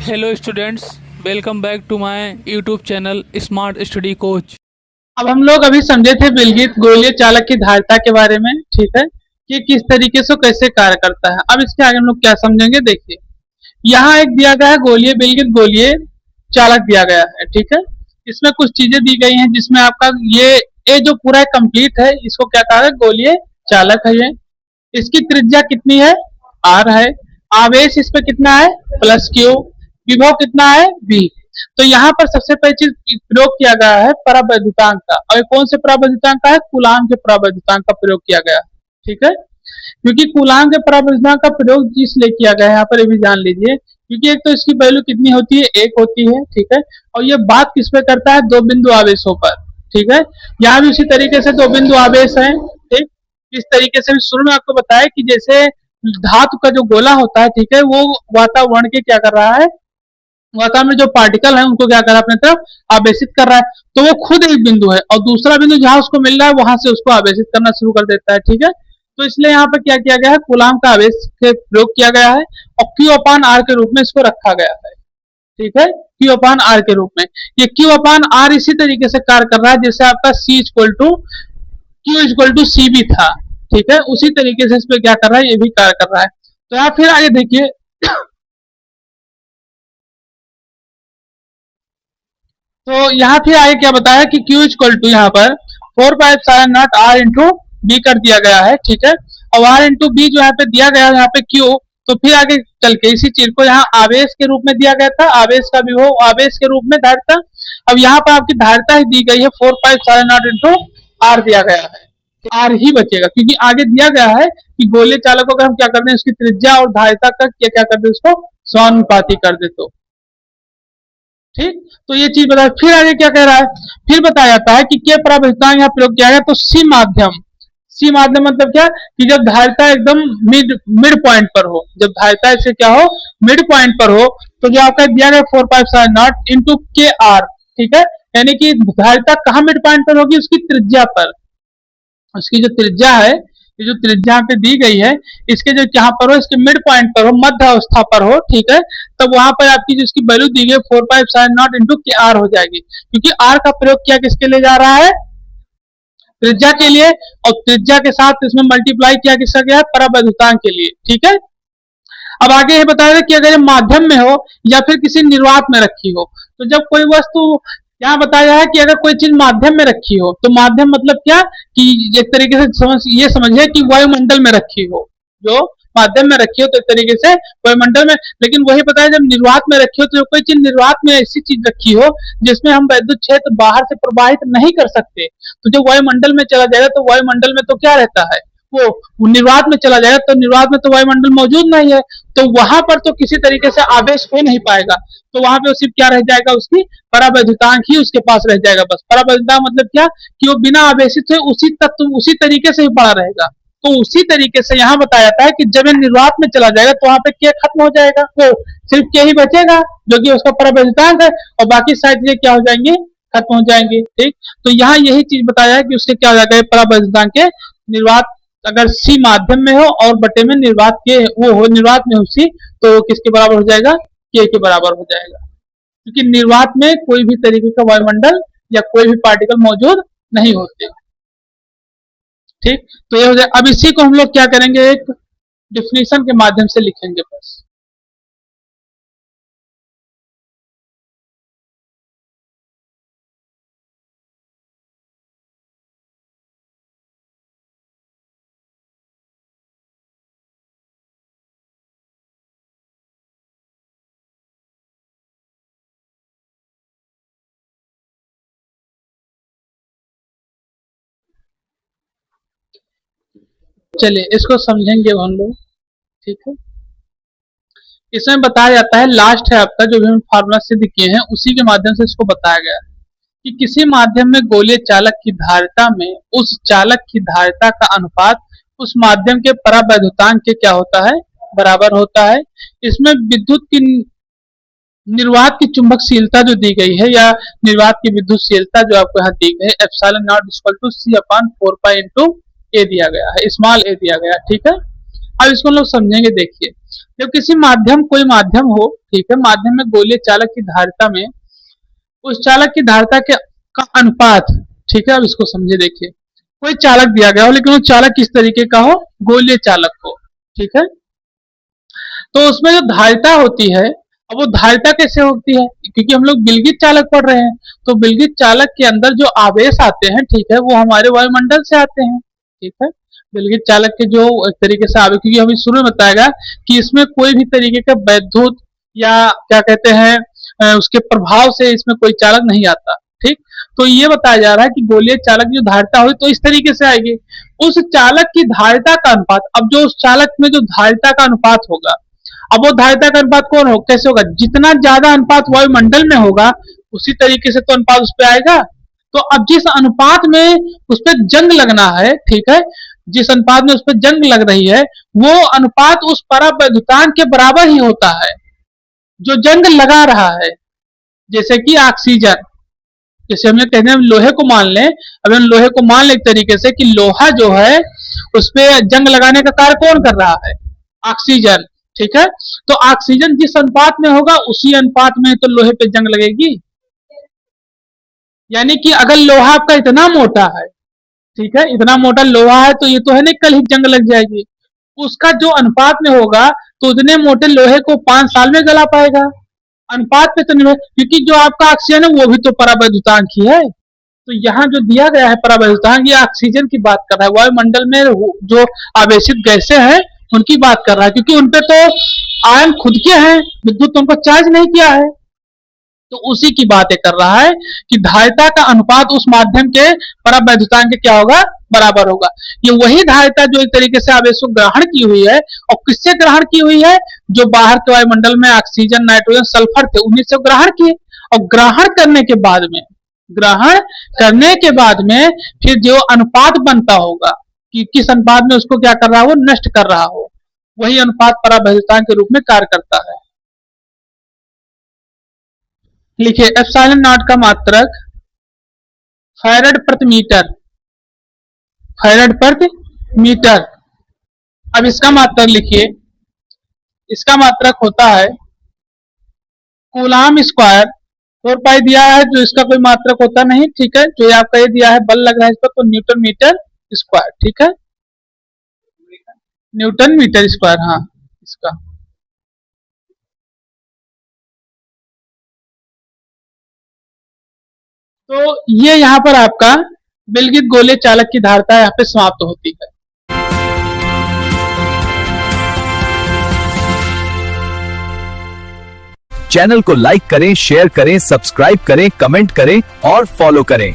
Hello students, welcome back to my YouTube channel smart study coach. अब हम लोग अभी समझे थे बिलगित गोलीय चालक की धारिता के बारे में, ठीक है, कि किस तरीके से कैसे कार्य करता है। अब इसके आगे हम लोग क्या समझेंगे, देखिए यहाँ एक दिया गया है गोलीय बिलगित गोलीय चालक दिया गया है, ठीक है। इसमें कुछ चीजें दी गई हैं जिसमें आपका ये जो पूरा कंप्लीट है, इसको क्या कहा है, गोलीय चालक है ये। इसकी त्रिज्या कितनी है, आर है। आवेश इस पे कितना है, प्लस क्यू। विभव कितना है, बी। तो यहाँ पर सबसे पहली चीज प्रयोग किया गया है परावैद्युतांक का, और कौन से परावैद्युतांक का है, कूलाम के परावैद्युतांक का प्रयोग किया गया, ठीक है। क्योंकि कूलाम के परावैद्युतांक का प्रयोग इसलिए किया गया है, यहाँ पर ये भी जान लीजिए, क्योंकि एक तो इसकी वैल्यू कितनी होती है, एक होती है, ठीक है। और ये बात किस पे करता है, दो बिंदु आवेशों पर, ठीक है। यहाँ भी उसी तरीके से दो बिंदु आवेश है, ठीक। इस तरीके से शुरू में आपको बताया कि जैसे धातु का जो गोला होता है, ठीक है, वो वातावरण के क्या कर रहा है, वातावरण में जो पार्टिकल है उनको क्या कर रहा है, अपने तरफ आवेशित कर रहा है। तो वो खुद एक बिंदु है और दूसरा बिंदु जहां उसको मिल रहा है वहां से उसको आवेशित करना शुरू कर देता है, ठीक है। तो इसलिए यहाँ पर क्या किया गया है, कूलाम का आवेश के प्रयोग किया गया है और क्यू अपान आर के रूप में इसको रखा गया है, ठीक है। क्यू अपान आर के रूप में ये क्यू अपान आर इसी तरीके से कार्य कर रहा है जैसे आपका C equal to Q equal to C भी था, ठीक है। उसी तरीके से इस पे क्या कर रहा है, ये भी कार्य कर रहा है। तो यहाँ फिर आगे देखिए तो यहाँ फिर आगे क्या बताया कि Q इक्वल टू यहाँ पर 4 पाई आर इंटू बी कर दिया गया है, ठीक है। और आर इंटू बी जो यहाँ पे दिया गया है, यहाँ पे Q, तो फिर आगे चल के इसी चीज को यहाँ आवेश के रूप में दिया गया था, आवेश का विभव आवेश के रूप में धारिता। अब यहाँ पर आपकी धारिता ही दी गई है 4 पाई इंटू आर दिया गया है, आर ही बचेगा क्योंकि आगे दिया गया है कि गोलीय चालक को अगर हम क्या करते हैं, उसकी त्रिज्या और धारिता का क्या करते हैं, उसको समानुपाती कर दे तो, ठीक। तो ये चीज बताया। फिर आगे क्या कह रहा है, फिर बताया जाता है कि के परावैद्युतांक यहाँ प्रयोग किया गया, तो सी माध्यम। सी माध्यम मतलब क्या, कि जब धारिता एकदम मिड मिड पॉइंट पर हो, जब धारिता ऐसे क्या हो, मिड पॉइंट पर हो, तो जो आपका दिया गया 4 पाई इंटू के आर, ठीक है। यानी कि धारिता कहाँ मिड पॉइंट पर होगी, उसकी त्रिज्या पर। उसकी जो त्रिज्या है, ये जो त्रिज्या पे दी गई है, इसके जो यहाँ पर हो, इसके मिड पॉइंट पर हो, मध्य अवस्था पर हो, ठीक है। तब वहां पर आपकी जो इसकी वैल्यू दी गई 4 पाई इंटू के आर हो जाएगी, क्योंकि आर का प्रयोग क्या किसके लिए जा रहा है, त्रिज्या के लिए, और त्रिज्या के साथ इसमें मल्टीप्लाई किया किसका गया है, परावैद्युतांक के लिए, ठीक है। अब आगे ये बताया कि अगर ये माध्यम में हो या फिर किसी निर्वात में रखी हो, तो जब कोई वस्तु, यहाँ बताया है कि अगर कोई चीज माध्यम में रखी हो, तो माध्यम मतलब क्या, कि एक तरीके से ये समझिए कि वायुमंडल में रखी हो, जो माध्यम में रखी हो तो एक तरीके से वायुमंडल में। लेकिन वही बताया जब निर्वात में रखी हो, तो कोई चीज निर्वात में ऐसी चीज रखी हो जिसमें हम वैद्युत क्षेत्र बाहर से प्रवाहित नहीं कर सकते, तो जब वायुमंडल में चला जाएगा तो वायुमंडल में तो क्या रहता है, वो निर्वात में चला जाएगा, तो निर्वात में तो वायुमंडल मौजूद नहीं है, तो वहां पर तो किसी तरीके से आवेश हो नहीं पाएगा। तो वहां पे सिर्फ क्या रह जाएगा, उसकी परावैद्युतांक ही उसके पास रह जाएगा, बस। परावैद्युतांक मतलब क्या, कि वो बिना आवेशित से उसी तत्व उसी तरीके से ही पड़ा रहेगा। तो उसी तरीके से यहाँ बताया जाता है कि जब ये निर्वात में चला जाएगा तो वहां पे क्या खत्म हो जाएगा, वो सिर्फ क्या ही बचेगा जो कि उसका परावैद्युतांक है, और बाकी सारी चीजें क्या हो जाएंगी, खत्म हो जाएंगी, ठीक। तो यहाँ यही चीज बताया है कि उसके क्या हो जाएगा, परावैद्युतांक के निर्वात अगर सी माध्यम में हो और बटे में निर्वात के वो हो, निर्वात में हो सी, तो किसके बराबर हो जाएगा, के बराबर हो जाएगा, क्योंकि निर्वात में कोई भी तरीके का वायुमंडल या कोई भी पार्टिकल मौजूद नहीं होते, ठीक। तो ये हो जाए। अब इसी को हम लोग क्या करेंगे, एक डिफिनीशन के माध्यम से लिखेंगे बस। चलिए इसको समझेंगे हम लोग, ठीक है। इसमें बताया जाता है, लास्ट है आपका जो भी हम फार्मूला सिद्ध किए हैं उसी के माध्यम से इसको बताया गया है कि किसी माध्यम में गोलीय चालक की धारिता में उस चालक की धारिता का अनुपात उस माध्यम के परावैद्युतांक के क्या होता है, बराबर होता है। इसमें विद्युत की निर्वात की चुंबकशीलता जो दी गई है, या निर्वात की विद्युतशीलता जो आपको यहाँ दी गई है, epsilon not equal to C upon 4 pi into A दिया गया है, स्मॉल ए दिया गया, ठीक है। अब इसको हम लोग समझेंगे। देखिए, जब किसी माध्यम, कोई माध्यम हो, ठीक है, माध्यम में गोलीय चालक की धारिता में उस चालक की धारिता के का अनुपात, ठीक है, अब इसको समझे। देखिए, कोई चालक दिया गया हो, लेकिन वो चालक किस तरीके का हो, गोलीय चालक हो, ठीक है। तो उसमें जो धारिता होती है, अब वो धारिता कैसे होती है, क्योंकि हम लोग विलगित चालक पढ़ रहे हैं, तो विलगित चालक के अंदर जो आवेश आते हैं, ठीक है, वो हमारे वायुमंडल से आते हैं, ठीक है। विलगित चालक के जो एक तरीके से आवेश, क्योंकि हमें शुरू में बताएगा कि इसमें कोई भी तरीके का वैद्युत या क्या कहते हैं उसके प्रभाव से इसमें कोई चालक नहीं आता, ठीक। तो ये बताया जा रहा है कि गोलीय चालक जो धारिता हुई तो इस तरीके से आएगी, उस चालक की धारिता का अनुपात, अब जो उस चालक में जो धारिता का अनुपात होगा, अब वो धारिता का अनुपात कौन हो, कैसे होगा, जितना ज्यादा अनुपात वायुमंडल में होगा उसी तरीके से तो अनुपात उस पर आएगा। तो अब जिस अनुपात में उस पर जंग लगना है, ठीक है, जिस अनुपात में उस पर जंग लग रही है, वो अनुपात उस परावैद्युतांक के बराबर ही होता है जो जंग लगा रहा है। जैसे कि ऑक्सीजन, जैसे हम कहते हैं लोहे को मान लें, अब हम लोहे को मान लें एक तरीके से कि लोहा जो है उस पर जंग लगाने का कार्य कौन कर रहा है, ऑक्सीजन, ठीक है। तो ऑक्सीजन जिस अनुपात में होगा उसी अनुपात में तो लोहे पे जंग लगेगी। यानी कि अगर लोहा आपका इतना मोटा है, ठीक है, इतना मोटा लोहा है, तो ये तो है नहीं कल ही जंग लग जाएगी, उसका जो अनुपात में होगा तो उतने मोटे लोहे को 5 साल में गला पाएगा। अनुपात पे तो नहीं है, क्योंकि जो आपका ऑक्सीजन है वो भी तो परावैद्युतांक ही है। तो यहाँ जो दिया गया है परावैद्युतांक, ये ऑक्सीजन की बात कर रहा है, वायुमंडल में जो आवेशित गैसें हैं उनकी बात कर रहा है, क्योंकि उनपे तो आयन खुद के हैं, विद्युत तो उनको चार्ज नहीं किया है। तो उसी की बातें कर रहा है कि धारिता का अनुपात उस माध्यम के परावैद्युतांक के क्या होगा, बराबर होगा। ये वही धारिता जो एक तरीके से आवेश को ग्रहण की हुई है, और किससे ग्रहण की हुई है, जो बाहर के वायुमंडल में ऑक्सीजन, नाइट्रोजन, सल्फर थे उन्हीं से ग्रहण किए। और ग्रहण करने के बाद में फिर जो अनुपात बनता होगा कि किस अनुपात में उसको क्या कर रहा हो, नष्ट कर रहा हो, वही अनुपात परावैद्युतांक के रूप में कार्य करता है। लिखिए, एप्सिलॉन नॉट का मात्रक फैराड प्रति मीटर, फैराड प्रति मीटर। अब इसका मात्रक लिखिए, इसका मात्रक होता है कूलाम स्क्वायर, 4 पाई दिया है, जो इसका कोई मात्रक होता नहीं, ठीक है। जो आपका ये दिया है बल लग रहा है इस पर, तो न्यूटन मीटर स्क्वायर, ठीक है, न्यूटन मीटर स्क्वायर, हाँ इसका। तो ये यहाँ पर आपका विलगित गोलीय चालक की धारिता यहाँ पे समाप्त होती है। चैनल को लाइक करें, शेयर करें, सब्सक्राइब करें, कमेंट करें और फॉलो करें।